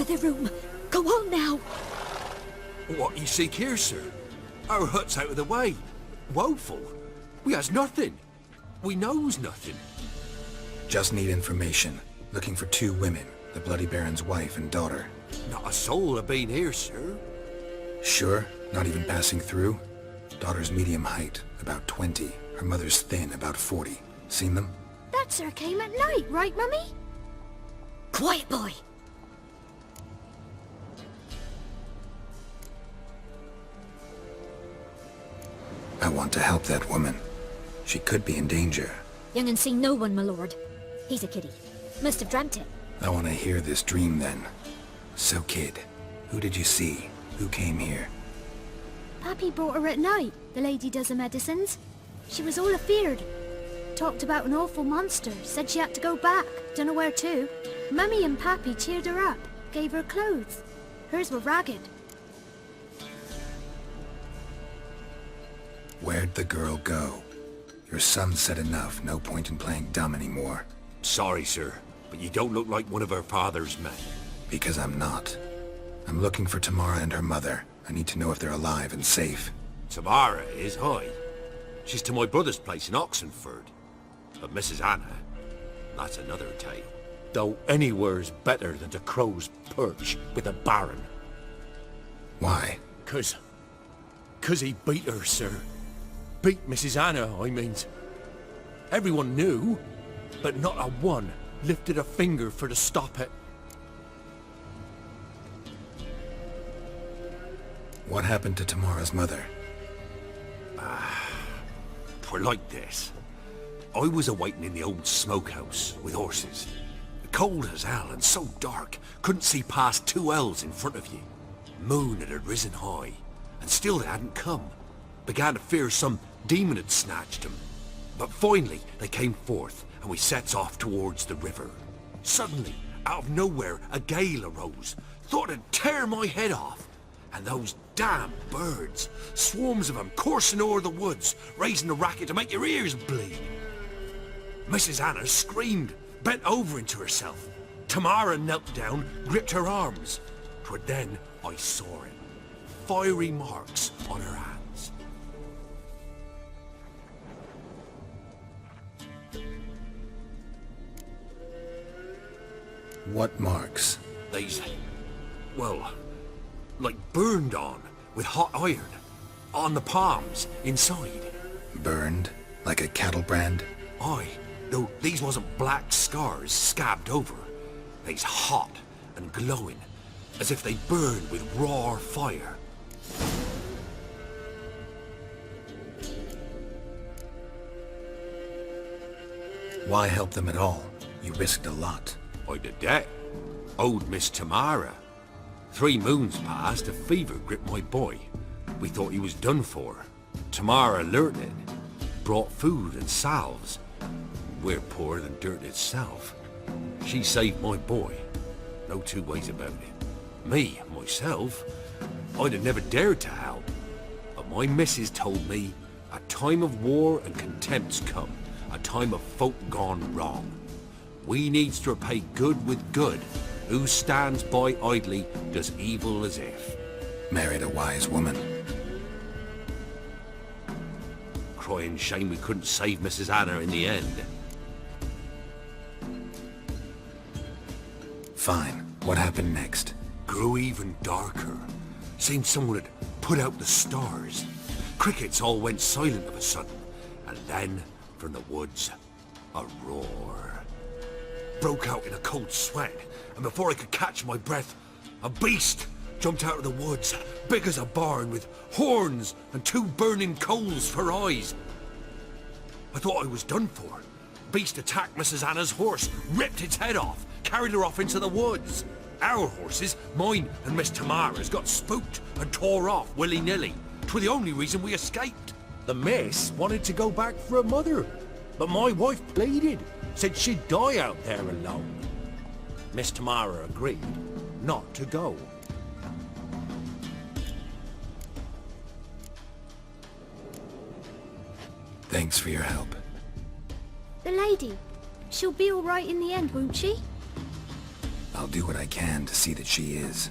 other room. Go on now. What you seek here, sir? Our hut's out of the way. Woeful. We has nothing. We knows nothing. Just need information. Looking for 2 women, the Bloody Baron's wife and daughter. Not a soul have been here, sir. Sure? Not even passing through? Daughter's medium height, about 20. Her mother's thin, about 40. Seen them? That sir came at night, right, Mummy? Quiet, boy. I want to help that woman. She could be in danger. Young and seen no one, my lord. He's a kiddie. Must have dreamt it. I want to hear this dream then. So kid, who did you see? Who came here? Pappy brought her at night, the lady does the medicines. She was all afeared. Talked about an awful monster, said she had to go back, dunno where to. Mummy and Pappy cheered her up, gave her clothes. Hers were ragged. Where'd the girl go? Your son said enough, no point in playing dumb anymore. Sorry, sir, but you don't look like one of our father's men. Because I'm not. I'm looking for Tamara and her mother. I need to know if they're alive and safe. Tamara is, aye. She's to my brother's place in Oxenford. But Mrs. Anna, that's another tale. Though anywhere's better than to crow's perch with a baron. Why? 'Cause he beat her, sir. Beat Mrs. Anna, I means. Everyone knew, but not a one lifted a finger for to stop it. What happened to Tamara's mother? Twere like this. I was awaiting in the old smokehouse with horses. Cold as hell and so dark, couldn't see past 2 ells in front of you. Moon had risen high, and still they hadn't come. Began to fear some demon had snatched them. But finally they came forth, and we sets off towards the river. Suddenly, out of nowhere, a gale arose. Thought it'd tear my head off. And those damn birds, swarms of them coursing o'er the woods, raising a racket to make your ears bleed. Mrs. Anna screamed, bent over into herself. Tamara knelt down, gripped her arms. 'Twere then I saw it. Fiery marks on her hands. What marks? These, well, like burned on with hot iron. On the palms, inside. Burned? Like a cattle brand? Aye, though these wasn't black scars scabbed over. They's hot and glowing, as if they burned with raw fire. Why help them at all? You risked a lot. I'd a debt. Owed Miss Tamara. 3 moons passed, a fever gripped my boy. We thought he was done for. Tamara learnt it. Brought food and salves. We're poorer than dirt itself. She saved my boy. No 2 ways about it. Me, myself, I'd have never dared to help. But my missus told me a time of war and contempt's come. A time of folk gone wrong. We needs to repay good with good. Who stands by idly does evil as if. Married a wise woman. Crying shame we couldn't save Mrs. Anna in the end. Fine. What happened next? Grew even darker. Seemed someone had put out the stars. Crickets all went silent of a sudden. And then, from the woods, a roar. Broke out in a cold sweat, and before I could catch my breath, a beast jumped out of the woods, big as a barn, with horns and 2 burning coals for eyes. I thought I was done for. Beast attacked Mrs. Anna's horse, ripped its head off, carried her off into the woods. Our horses, mine and Miss Tamara's, got spooked and tore off willy-nilly. 'Twere the only reason we escaped. The miss wanted to go back for her mother, but my wife pleaded. Said she'd die out there alone. Miss Tamara agreed not to go. Thanks for your help. The lady, she'll be all right in the end, won't she? I'll do what I can to see that she is.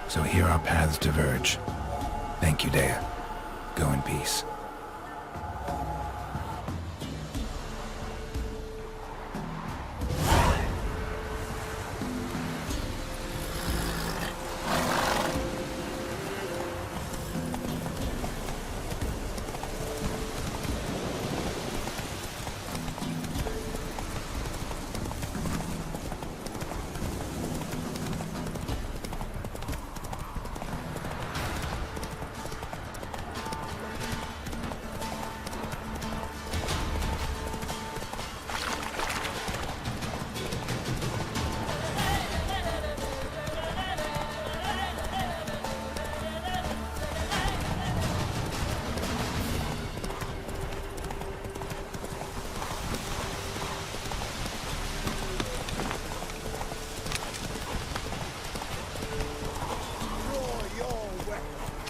So here our paths diverge. Thank you, Dea. Go in peace.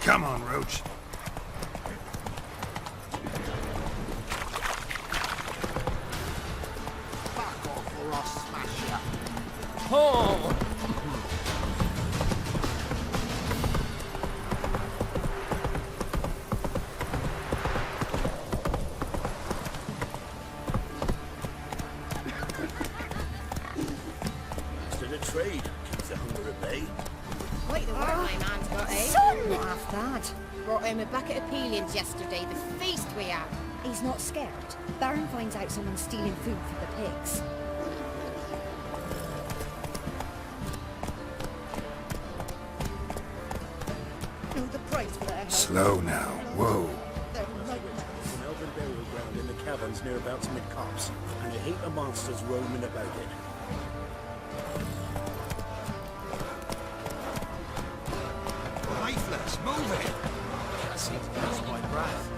Come on, Roach. Fuck off or I'll smash ya. Oh! To the trade keeps the hunger at bay. Quite the work my man's got, eh? Son! Not half that. Brought him a bucket of peelings yesterday, the feast we had. He's not scared. Baron finds out someone's stealing food for the pigs. Know the price for that. Slow now. Whoa. They're nightmares. An elven burial ground in the caverns nearabouts mid-copse, and a heap of monsters roaming about it. Lifeless, move it! Can't seem to catch my breath.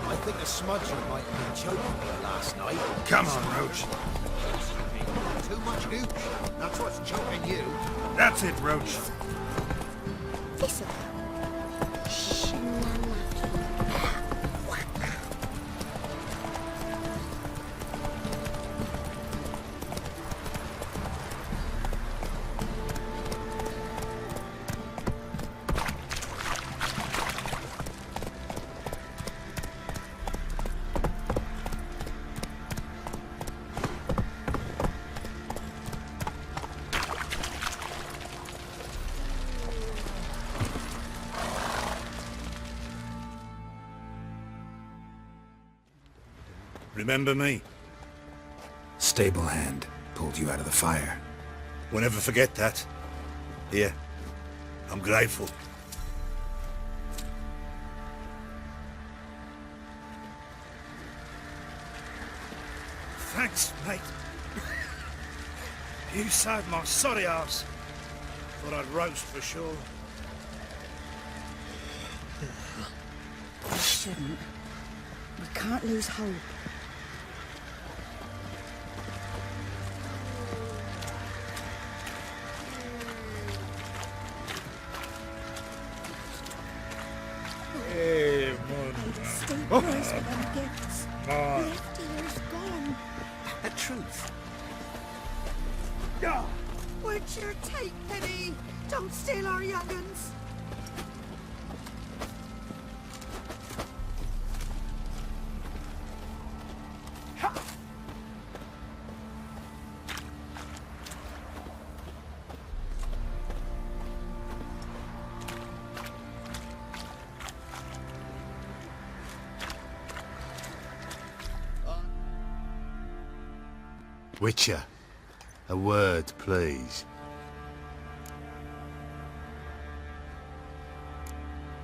I think the smudger might have been choking me last night. Come on, Roach. Too much hooch. That's what's choking you. That's it, Roach. Listen. Remember me? Stable hand pulled you out of the fire. We'll never forget that. Here, I'm grateful. Thanks, mate. You saved my sorry ass. Thought I'd roast for sure. We shouldn't. We can't lose hope. Hey, Stay close with them gifts. Left ear's gone. The truth. Witcher, take pity! Don't steal our young'uns! Witcher, a word, please.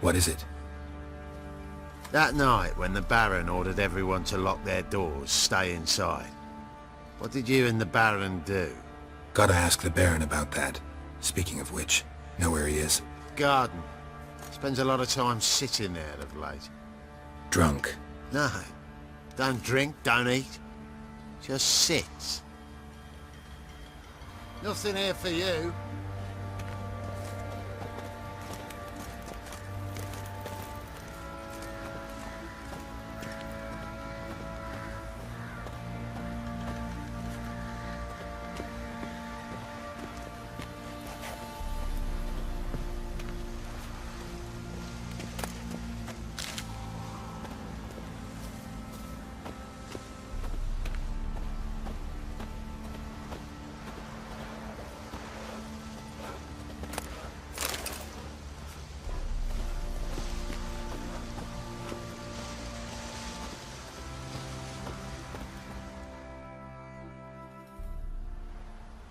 What is it? That night when the Baron ordered everyone to lock their doors, stay inside. What did you and the Baron do? Gotta ask the Baron about that. Speaking of which, know where he is? Garden. Spends a lot of time sitting there of late. Drunk. No. Don't drink, don't eat. Just sits. Nothing here for you.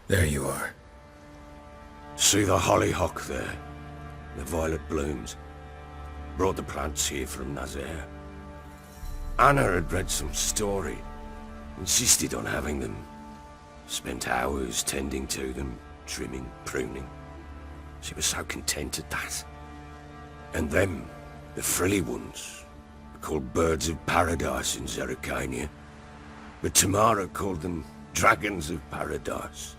There you are. See the hollyhock there? The violet blooms. Brought the plants here from Nazaire. Anna had read some story. Insisted on having them. Spent hours tending to them, trimming, pruning. She was so content at that. And them, the frilly ones, are called birds of paradise in Zerrikania. But Tamara called them dragons of paradise.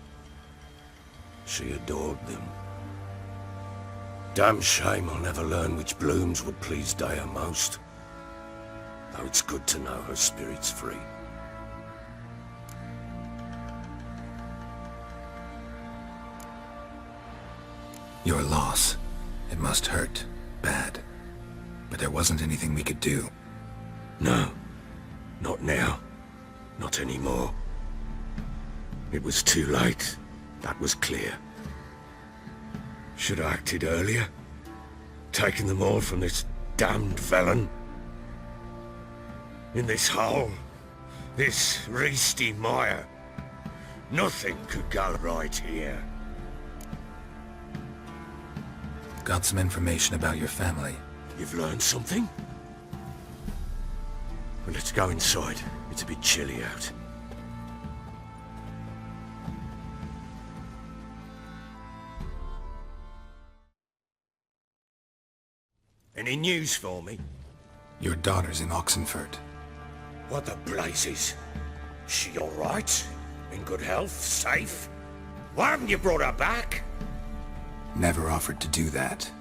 She adored them. Damn shame I'll never learn which blooms would please Dea most. Though it's good to know her spirit's free. Your loss. It must hurt. Bad. But there wasn't anything we could do. No. Not now. Not anymore. It was too late. That was clear. Should have acted earlier. Taken them all from this damned felon. In this hole. This reesty mire. Nothing could go right here. Got some information about your family. You've learned something? Well, let's go inside. It's a bit chilly out. Any news for me? Your daughter's in Oxenfurt. What the blazes? She all right? In good health? Safe? Why haven't you brought her back? Never offered to do that.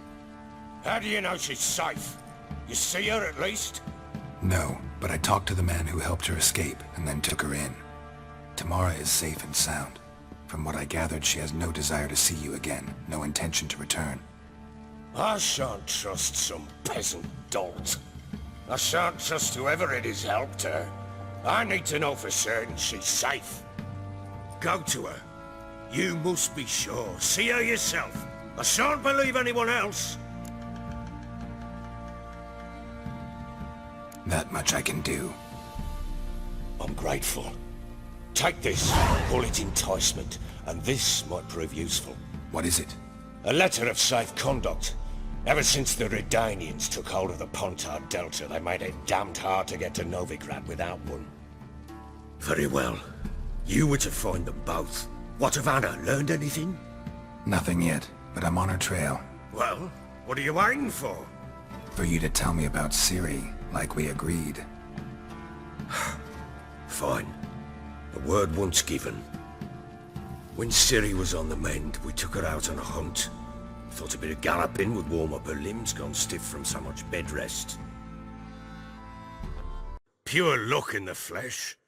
How do you know she's safe? You see her at least? No, but I talked to the man who helped her escape and then took her in. Tamara is safe and sound. From what I gathered, she has no desire to see you again, no intention to return. I shan't trust some peasant dolt. I shan't trust whoever it is helped her. I need to know for certain she's safe. Go to her. You must be sure. See her yourself. I shan't believe anyone else. That much I can do. I'm grateful. Take this, call it enticement, and this might prove useful. What is it? A letter of safe conduct. Ever since the Redanians took hold of the Pontard Delta, they made it damned hard to get to Novigrad without one. Very well. You were to find them both. What of Anna? Learned anything? Nothing yet, but I'm on her trail. Well, what are you waiting for? For you to tell me about Ciri, like we agreed. Fine. A word once given. When Ciri was on the mend, we took her out on a hunt. Thought a bit of galloping would warm up her limbs, gone stiff from so much bed rest. Pure luck in the flesh.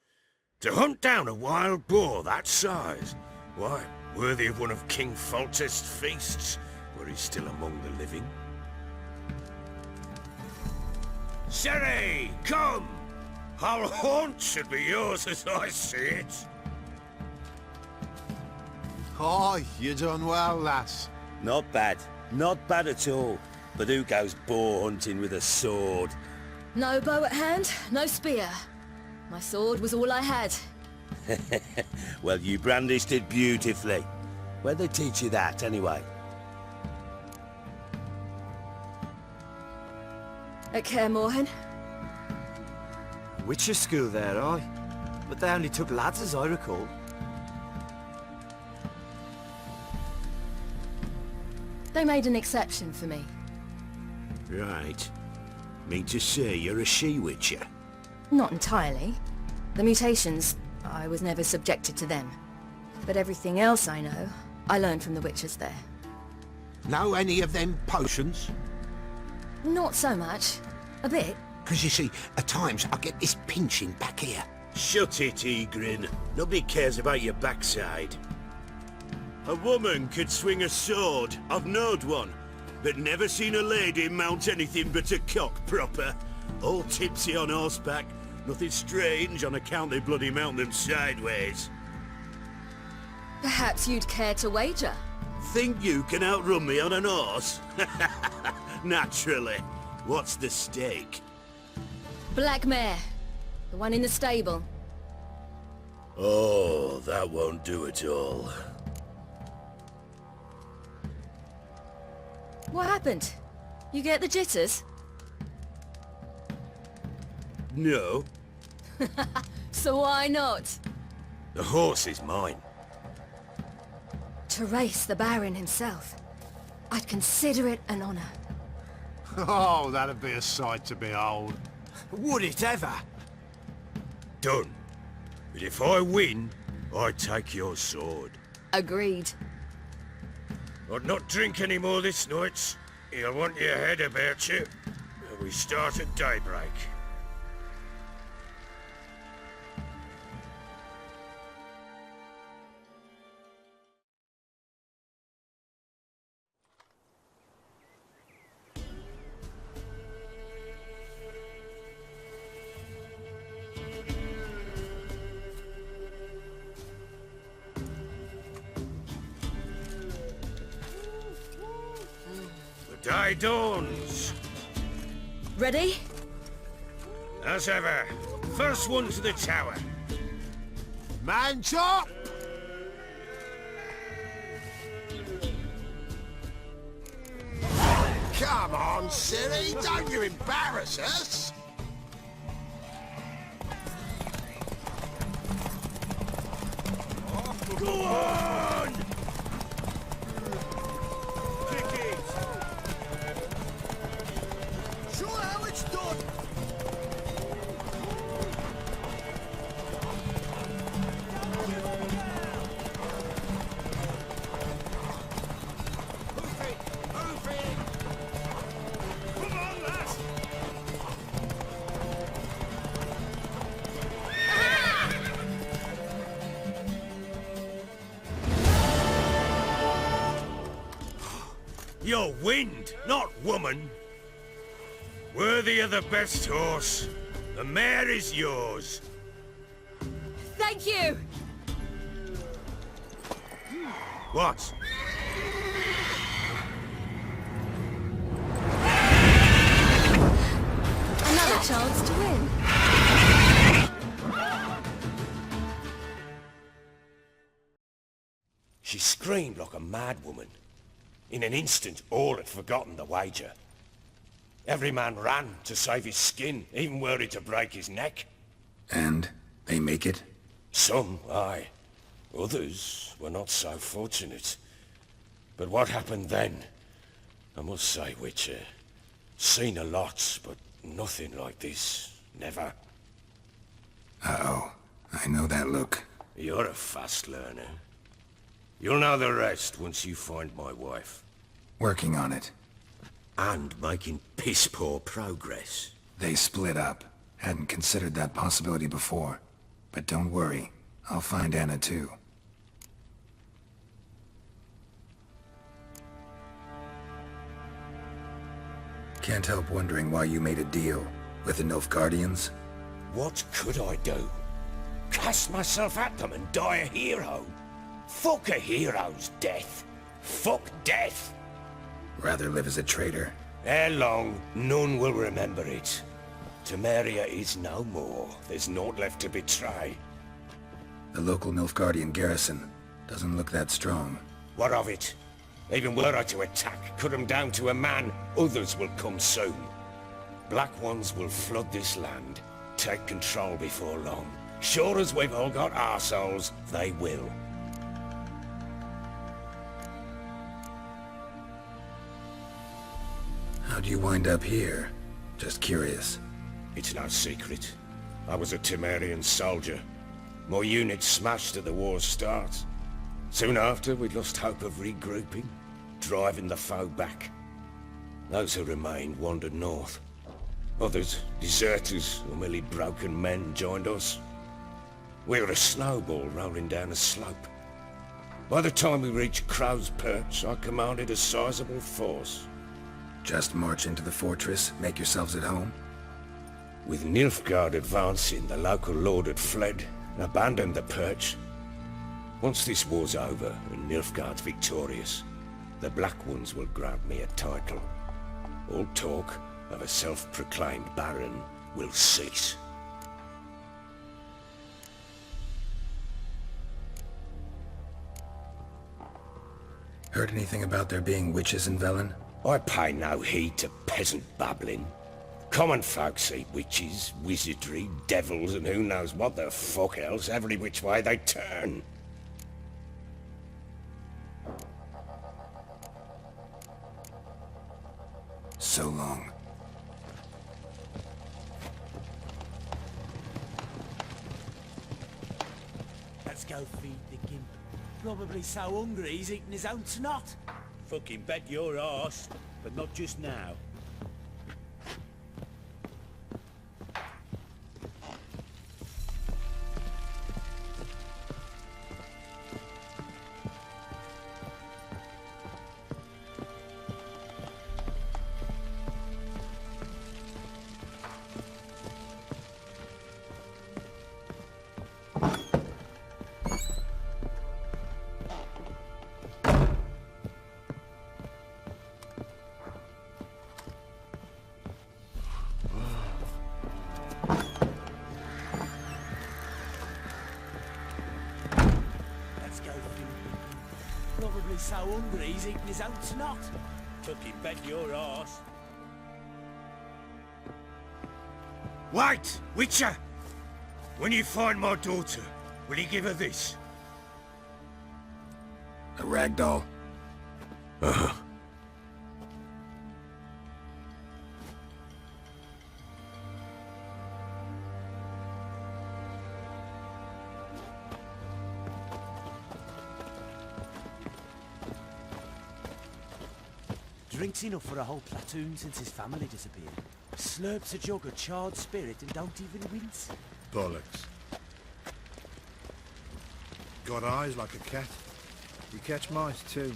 To hunt down a wild boar that size, why, worthy of one of King Foltest's feasts, were he still among the living. Ciri, come! Our haunt should be yours as I see it. Aye, you done well, lass. Not bad. Not bad at all. But who goes boar hunting with a sword? No bow at hand, no spear. My sword was all I had. Well, you brandished it beautifully. Where'd they teach you that, anyway? At Kaer Morhen? Witcher school there, aye. But they only took lads as I recall. They made an exception for me. Right. Mean to say you're a she-witcher? Not entirely. The mutations, I was never subjected to them. But everything else I know, I learned from the witchers there. Know any of them potions? Not so much. A bit. 'Cause you see, at times I get this pinching back here. Shut it, Egrin. Nobody cares about your backside. A woman could swing a sword. I've knowed one. But never seen a lady mount anything but a cock proper. All tipsy on horseback. Nothing strange on account they bloody mount them sideways. Perhaps you'd care to wager? Think you can outrun me on an horse? Naturally. What's the stake? Black mare. The one in the stable. Oh, that won't do at all. What happened? You get the jitters? No. So why not? The horse is mine. To race the Baron himself. I'd consider it an honor. Oh, that'd be a sight to behold. Would it ever? Done. But if I win, I take your sword. Agreed. I'd not drink any more this night. You'll want your head about you. We start at daybreak. The day dawns. Ready? As ever, first one to the tower. Man chop! Come on, Ciri, don't you embarrass us! Go on! Kick it! Show how it's done! You're wind, not woman. Worthy of the best horse. The mare is yours. Thank you! What? Another chance to win. She screamed like a mad woman. In an instant, all had forgotten the wager. Every man ran to save his skin, even were it to break his neck. And they make it? Some, aye. Others were not so fortunate. But what happened then? I must say, Witcher, seen a lot, but nothing like this. Never. Uh-oh. I know that look. You're a fast learner. You'll know the rest once you find my wife. Working on it. And making piss-poor progress. They split up. Hadn't considered that possibility before. But don't worry. I'll find Anna too. Can't help wondering why you made a deal with the Nilfgaardians. What could I do? Cast myself at them and die a hero? Fuck a hero's death. Fuck death. Rather live as a traitor. Ere long, none will remember it. Temeria is no more. There's naught left to betray. The local Nilfgaardian garrison doesn't look that strong. What of it? Even were I to attack, cut them down to a man, others will come soon. Black Ones will flood this land, take control before long. Sure as we've all got arseholes, they will. How'd you wind up here? Just curious. It's no secret. I was a Temerian soldier. My unit smashed at the war's start. Soon after, we'd lost hope of regrouping, driving the foe back. Those who remained wandered north. Others, deserters or merely broken men, joined us. We were a snowball rolling down a slope. By the time we reached Crow's Perch, I commanded a sizable force. Just march into the fortress, make yourselves at home? With Nilfgaard advancing, the local lord had fled and abandoned the Perch. Once this war's over and Nilfgaard's victorious, the Black Ones will grant me a title. All talk of a self-proclaimed baron will cease. Heard anything about there being witches in Velen? I pay no heed to peasant babbling. Common folk see witches, wizardry, devils, and who knows what the fuck else every which way they turn. So long. Let's go feed the gimp. Probably so hungry he's eating his own snot. Fucking bet your arse, but not just now. Probably so hungry he's eating his own snot. Fucking bet your arse. Wait, Witcher! When you find my daughter, will you give her this? A ragdoll? Uh-huh. Drinks enough for a whole platoon since his family disappeared. Slurps a jug of charred spirit and don't even wince. Bollocks. Got eyes like a cat. You catch mice too.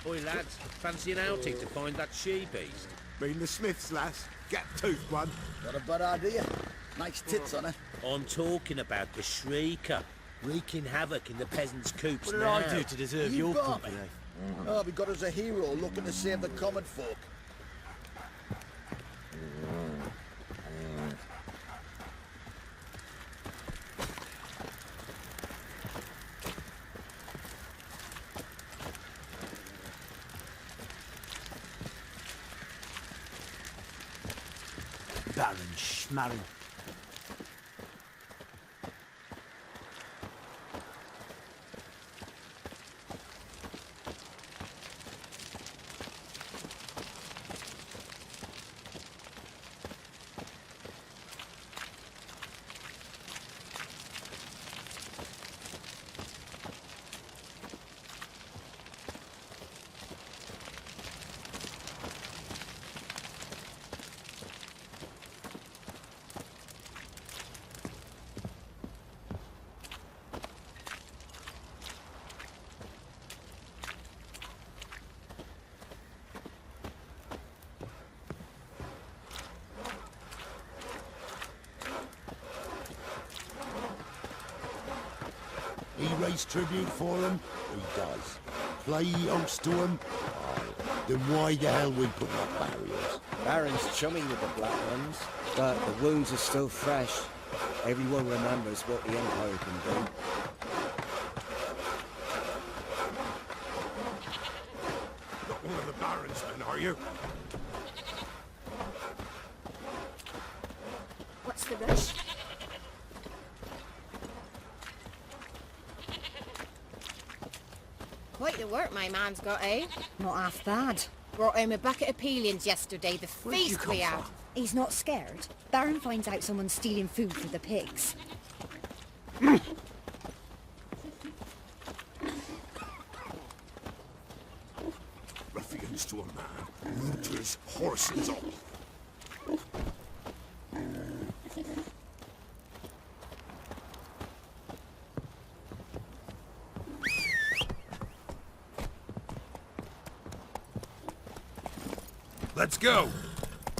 Oi lads, fancy an outing to find that she-beast? Mean the Smiths, lass. Gap-toothed one. Got a bad idea. Nice tits on her. I'm talking about the Shrieker, wreaking havoc in the peasants' coops What did now. I do to deserve your company? Oh, we got us a hero looking to save the common folk. Baron Schmarren. He raised tribute for them? He does. Play host to them? Aye. Then why the hell we put up barriers? Baron's chummy with the Black Ones, but the wounds are still fresh. Everyone remembers what the Empire can do. policeman, are you? What's the rush? Quite the work my man's got, eh? Not half bad. Brought home a bucket of peelings yesterday, the Where'd you feast come we had. from? He's not scared. Baron finds out someone's stealing food for the pigs. Ruffians to a man, looters, horses, all. Let's go!